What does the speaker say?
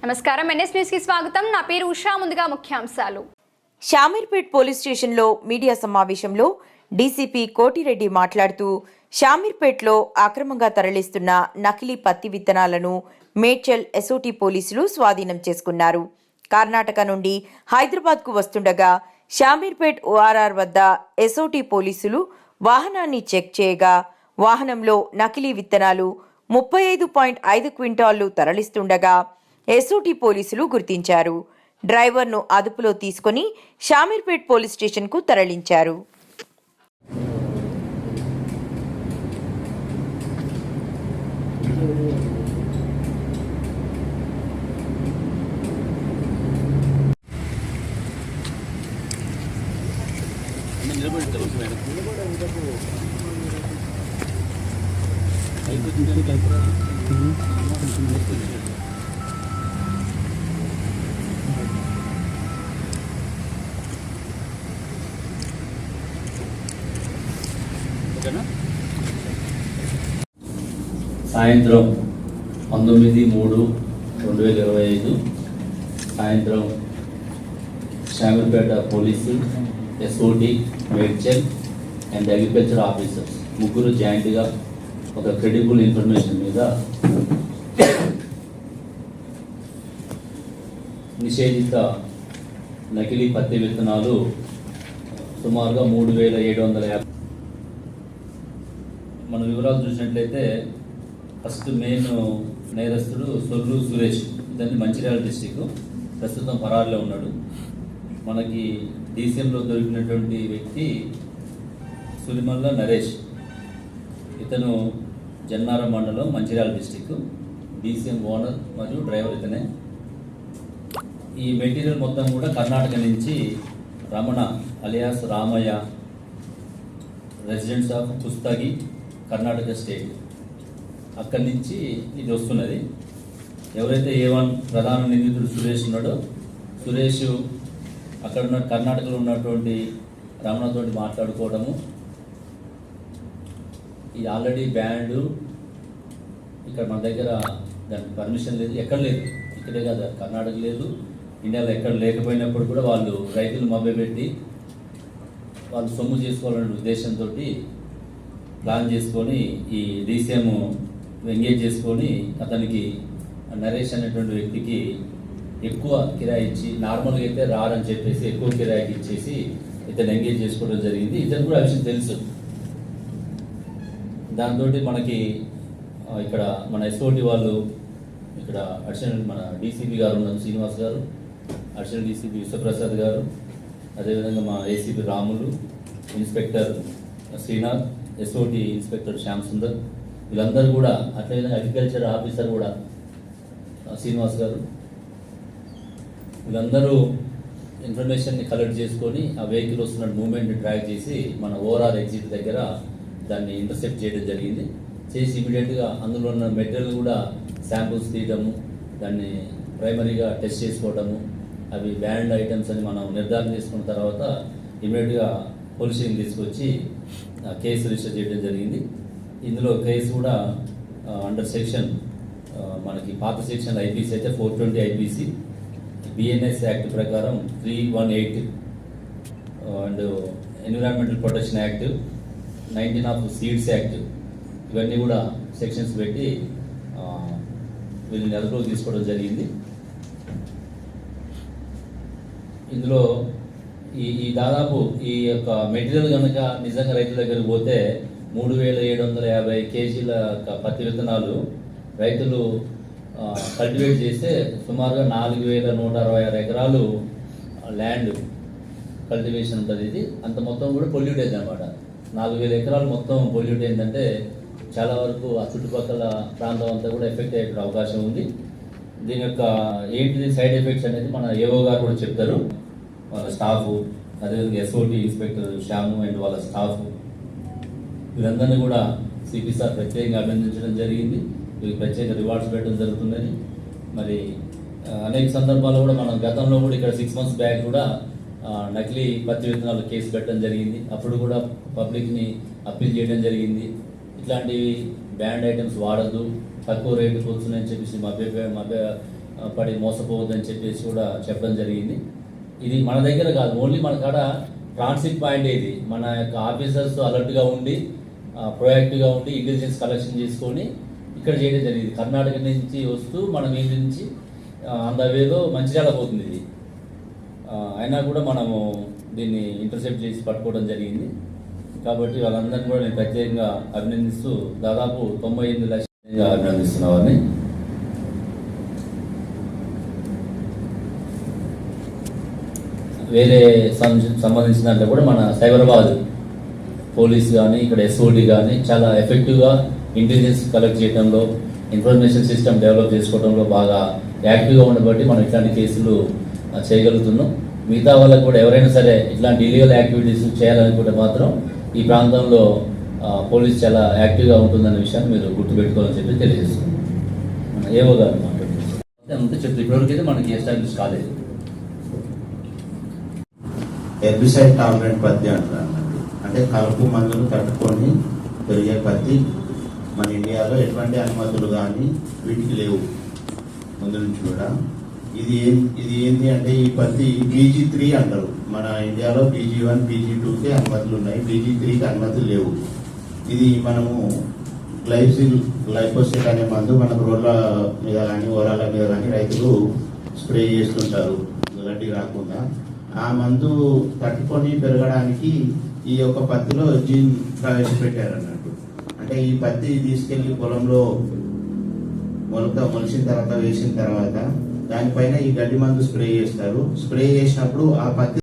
నమస్కారం, NS news కి స్వాగతం. నా పేరు ఉషా. ముందుగా ముఖ్యాంశాలు. షామీర్పేట్ పోలీస్ స్టేషన్లో మీడియా సమావేశంలో డీసీపీ కోటిరెడ్డి మాట్లాడుతూ షామీర్పేట్లో అక్రమంగా తరలిస్తున్న నకిలీ పత్తి విత్తనాలను మేడ్చల్ ఎస్ఓటీ పోలీసులు స్వాధీనం చేసుకున్నారు. కర్ణాటక నుండి హైదరాబాద్కు వస్తుండగా షామీర్పేట్ ఓఆర్ఆర్ వద్ద ఎస్ఓటీ పోలీసులు వాహనాన్ని చెక్ చేయగా వాహనంలో నకిలీ విత్తనాలు 35.5 క్వింటాళ్లు తరలిస్తుండగా ఎస్ఓటీ పోలీసులు గుర్తించారు. డ్రైవర్ను అదుపులో తీసుకుని షామీర్పేట్ పోలీస్ స్టేషన్కు తరలించారు. సాయంత్రం 19/3/2025 సాయంత్రం Shamirpet police, SOT, Medchal and agriculture officers ముగ్గురు జాయింట్గా ఒక క్రెడిబుల్ ఇన్ఫర్మేషన్ మీద నిషేధిత నకిలీ పత్తి విత్తనాలు సుమారుగా 3750. మన వివరాలు చూసినట్లయితే ఫస్ట్ మెయిన్ నేరస్తుడు సొర్లు సురేష్, ఇతన్ని మంచిర్యాల డిస్టిక్, ప్రస్తుతం పరారులో ఉన్నాడు. మనకి డీసీఎంలో దొరికినటువంటి వ్యక్తి సులిమల్ల నరేష్, ఇతను జన్నారం మండలం, మంచిర్యాల డిస్టిక్, డీసీఎం ఓనర్ మరియు డ్రైవర్ ఇతనే. ఈ మెటీరియల్ మొత్తం కూడా కర్ణాటక నుంచి Ramana alias Ramaiah, residents of Pustagi, Karnataka state, అక్కడి నుంచి ఇది వస్తున్నది. ఎవరైతే A1 ప్రధాన నిందితుడు సురేష్ ఉన్నాడో, సురేష్ అక్కడ ఉన్న కర్ణాటకలో ఉన్నటువంటి రమణతో మాట్లాడుకోవడము, ఇది ఆల్రెడీ బ్యాండ్, ఇక్కడ మన దగ్గర దానికి పర్మిషన్ లేదు, ఎక్కడ లేదు, ఇక్కడే కాదు కర్ణాటక లేదు, ఇండియాలో ఎక్కడ లేకపోయినప్పుడు కూడా వాళ్ళు రైతులు మభ్యపెట్టి వాళ్ళు సొమ్ము చేసుకోవాలనే ఉద్దేశంతో ప్లాన్ చేసుకొని ఈ డీసీఎం ఎంగేజ్ చేసుకొని అతనికి నరేష్ అనేటువంటి వ్యక్తికి ఎక్కువ కిరాయి ఇచ్చి, నార్మల్గా అయితే రారని చెప్పేసి ఎక్కువ కిరాయికి ఇచ్చేసి ఇతను ఎంగేజ్ చేసుకోవడం జరిగింది. ఇతను కూడా ఆ విషయం తెలుసు. దాంతో మనకి ఇక్కడ మన ఎస్ఓటీ వాళ్ళు, ఇక్కడ అడిషనల్ మన డీసీపీ గారు ఉన్నారు, శ్రీనివాస్ గారు, అడిషనల్ డీసీపీ విశ్వప్రసాద్ గారు, అదేవిధంగా మా ACP Ramulu, inspector Srinath, SOT inspector Shyam Sundar, వీళ్ళందరూ కూడా, అట్లయినా అగ్రికల్చర్ ఆఫీసర్ కూడా శ్రీనివాస్ గారు, వీళ్ళందరూ ఇన్ఫర్మేషన్ని కలెక్ట్ చేసుకొని ఆ వెహికల్ వస్తున్న మూవ్మెంట్ని ట్రాక్ చేసి మన ఓఆర్ఆర్ ఎగ్జిట్ దగ్గర దాన్ని ఇంటర్సెప్ట్ చేయడం జరిగింది. చేసి ఇమీడియట్గా అందులో ఉన్న మెటీరియల్ కూడా శాంపుల్స్ తీయడము, దాన్ని ప్రైమరీగా టెస్ట్ చేసుకోవడము, అవి బ్యాండ్ ఐటమ్స్ అని మనం నిర్ధారణ చేసుకున్న తర్వాత ఇమీడియట్గా పోలీసింగ్ తీసుకొచ్చి కేసు రిజిస్టర్ చేయడం జరిగింది. ఇందులో కేసు కూడా అండర్ సెక్షన్ మనకి పాత సెక్షన్ ఐపీసీ అయితే 420 ఐపీసీ, బిఎన్ఎస్ యాక్ట్ ప్రకారం 318 and environmental protection act, 19 of seeds act, ఇవన్నీ కూడా సెక్షన్స్ పెట్టి వీళ్ళని అదుపులో తీసుకోవడం జరిగింది. ఇందులో ఈ దాదాపు ఈ యొక్క మెటీరియల్ కనుక నిజంగా రైతుల దగ్గరికి పోతే 3750 కేజీల పత్తి విత్తనాలు రైతులు కల్టివేట్ చేస్తే సుమారుగా 4166 ఎకరాలు ల్యాండ్ కల్టివేషన్ ఉంటుంది. ఇది అంత మొత్తం కూడా పొల్యూట్ అయింది అనమాట. 4000 ఎకరాలు మొత్తం పొల్యూట్ అయిందంటే చాలా వరకు ఆ చుట్టుపక్కల ప్రాంతం అంతా కూడా ఎఫెక్ట్ అయ్యే అవకాశం ఉంది. దీని యొక్క ఏంటిది సైడ్ ఎఫెక్ట్స్ అనేది మన ఏఓ గారు కూడా చెప్తారు. వాళ్ళ స్టాఫ్, అదేవిధంగా ఎస్ఓటీ ఇన్స్పెక్టర్ శ్యాము అండ్ వాళ్ళ స్టాఫ్, వీళ్ళందరినీ కూడా సిపి సార్ ప్రత్యేకంగా అభినందించడం జరిగింది. వీళ్ళకి ప్రత్యేక రివార్డ్స్ పెట్టడం జరుగుతుందని. మరి అనేక సందర్భాల్లో కూడా మనం గతంలో కూడా ఇక్కడ 6 months బ్యాక్ కూడా నకిలీ పత్తి విత్తనాలు కేసు పెట్టడం జరిగింది. అప్పుడు కూడా పబ్లిక్ని అప్పీల్ చేయడం జరిగింది. ఇట్లాంటివి బ్యాండ్ ఐటమ్స్ వాడద్దు, తక్కువ రేటుకు వస్తున్నాయని చెప్పేసి పడి మోసపోవద్దని చెప్పేసి కూడా చెప్పడం జరిగింది. ఇది మన దగ్గర కాదు, ఓన్లీ మన కాడ ట్రాన్సిట్ పాయింట్ ఇది. మన యొక్క ఆఫీసర్స్ అలర్ట్గా ఉండి ప్రొయాక్టివ్గా ఉండి ఇంటెలిజెన్స్ కలెక్షన్ చేసుకొని ఇక్కడ చేయడం జరిగింది. కర్ణాటక నుంచి వస్తూ మన వీధి నుంచి ఆన్ ద వేలో మంచిర్యాల పోతుంది ఇది. అయినా కూడా మనము దీన్ని ఇంటర్సెప్ట్ చేసి పట్టుకోవడం జరిగింది. కాబట్టి వాళ్ళందరినీ కూడా నేను ప్రత్యేకంగా అభినందిస్తూ దాదాపు 98 లక్షలు అభినందిస్తున్నా వారిని. వేరే సంబంధించిన దాంట్లో కూడా మన సైబరాబాద్ పోలీస్ కానీ ఇక్కడ ఎస్ఓడి కానీ చాలా ఎఫెక్టివ్గా ఇంటెలిజెన్స్ కలెక్ట్ చేయడంలో, ఇన్ఫర్మేషన్ సిస్టమ్ డెవలప్ చేసుకోవడంలో బాగా యాక్టివ్గా ఉండబట్టి మనం ఇట్లాంటి కేసులు చేయగలుగుతున్నాం. మిగతా వాళ్ళకు కూడా ఎవరైనా సరే ఇట్లాంటి ఇల్లీగల్ యాక్టివిటీస్ చేయాలనుకుంటే మాత్రం ఈ ప్రాంతంలో పోలీస్ చాలా యాక్టివ్గా ఉంటుందనే విషయాన్ని మీరు గుర్తుపెట్టుకోవాలని చెప్పి తెలియజేస్తున్నాం. ఏవో గారు మాట్లాడుతున్నారు అంతే చెప్తే ఇప్పటివరకైతే మనకి ఎస్టాబ్లిష్ కాలేదు. హెర్బిసైడ్ టాలరెంట్ పత్తి అంటారు. అంటే కలుపు మందులు తట్టుకొని పెరిగే పత్తి మన ఇండియాలో ఎటువంటి అనుమతులు కానీ వీటికి లేవు ముందు నుంచి కూడా. ఇది ఏంటి అంటే ఈ పత్తి PG3 అంటారు. మన ఇండియాలో PG1 PG2కి అనుమతులు ఉన్నాయి, PG3కి అనుమతులు లేవు. ఇది మనము గ్లైఫోసేట్ అనే మందు మనకు రోడ్ల మీద కానీ ఓరాల మీద కానీ రైతులు స్ప్రే చేస్తుంటారు గడ్డి రాకుండా. ఆ మందు తట్టుకొని పెరగడానికి ఈ యొక్క పత్తిలో జీన్ ప్రవేశపెట్టారు అన్నట్టు. అంటే ఈ పత్తి తీసుకెళ్లి పొలంలో మొలిచిన తర్వాత వేసిన తర్వాత దానిపైన ఈ గడ్డి మందు స్ప్రే చేస్తారు. స్ప్రే చేసినప్పుడు ఆ పత్తి